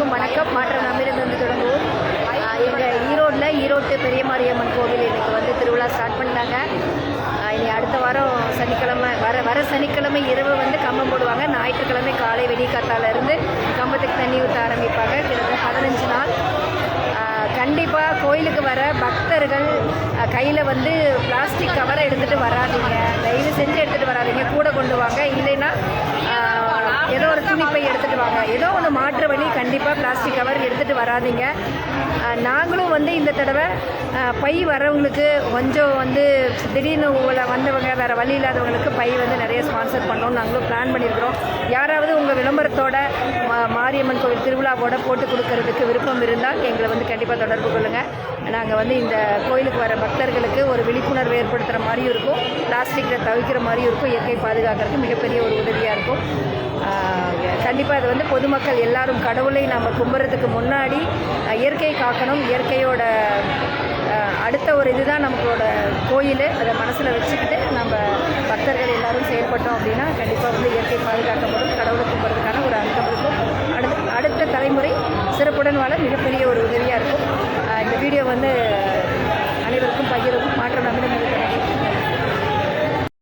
அனைவருக்கும் வணக்கம். மாற்றம் நம்மிலிருந்து தொடங்குவோம். எங்கள் ஈரோட்டு பெரிய மாரியம்மன் கோவில் இன்றைக்கி வந்து திருவிழா ஸ்டார்ட் பண்ணிட்டாங்க. இனி அடுத்த வாரம் சனிக்கிழமை வர சனிக்கிழமை இரவு வந்து கம்பம் போடுவாங்க. ஞாயிற்றுக்கிழமை காலை வெடிக்காத்தாலேருந்து கம்பத்துக்கு தண்ணி ஊற்ற ஆரம்பிப்பாங்க. கிட்டத்தட்ட 15 நாள். கண்டிப்பாக கோயிலுக்கு வர பக்தர்கள் கையில் வந்து பிளாஸ்டிக் கவரை எடுத்துகிட்டு வராதிங்க. தயவு செஞ்சு எடுத்துகிட்டு வராதிங்க. கூட கொண்டு வாங்க. இல்லைன்னா ஏதோ ஒரு துணிப்பை எடுத்துகிட்டு வாங்க. ஏதோ ஒன்று மாற்று வழி. கண்டிப்பாக பிளாஸ்டிக் கவர் எடுத்துகிட்டு வராதிங்க. நாங்களும் வந்து இந்த தடவை பை வரவங்களுக்கு கொஞ்சம் வந்து திடீர்னு வந்தவங்க வேறு வழி இல்லாதவங்களுக்கு பை வந்து நிறைய ஸ்பான்சர் பண்ணோம். நாங்களும் பிளான் பண்ணியிருக்கிறோம். யாராவது உங்கள் விளம்பரத்தோட மாரியம்மன் கோவில் திருவிழாவோட போட்டு கொடுக்கறதுக்கு விருப்பம் இருந்தால் எங்களை வந்து கண்டிப்பாக தொடர்பு கொள்ளுங்கள். நாங்கள் வந்து இந்த கோயிலுக்கு வர பக்தர்களுக்கு ஒரு விழிப்புணர்வு ஏற்படுத்துகிற மாதிரியும் இருக்கும், பிளாஸ்டிக்கில் தவிக்கிற மாதிரியும் இருக்கும். இயற்கை பாதுகாக்கிறதுக்கு மிகப்பெரிய ஒரு உதவியாக இருக்கும். கண்டிப்பாக அது வந்து பொதுமக்கள் எல்லாரும் கடவுளை நம்ம கும்புறதுக்கு முன்னாடி இயற்கை காக்கணும். இயற்கையோட அடுத்த ஒரு இதுதான் நம்மளோட கோயில். அதை மனசில் வச்சுக்கிட்டு நம்ம பக்தர்கள் எல்லோரும் செயல்பட்டோம் அப்படின்னா கண்டிப்பாக வந்து இயற்கை பாதுகாக்கப்படும். கடவுளை கும்புறதுக்கான ஒரு அர்த்தம் இருக்கும். அடுத்த தலைமுறை சிறப்புடன் வாழ மிகப்பெரிய ஒரு உதவியாக இருக்கும். இந்த வீடியோ வந்து அனைவருக்கும் பகிரவும். மாற்றம் நம்மிடம்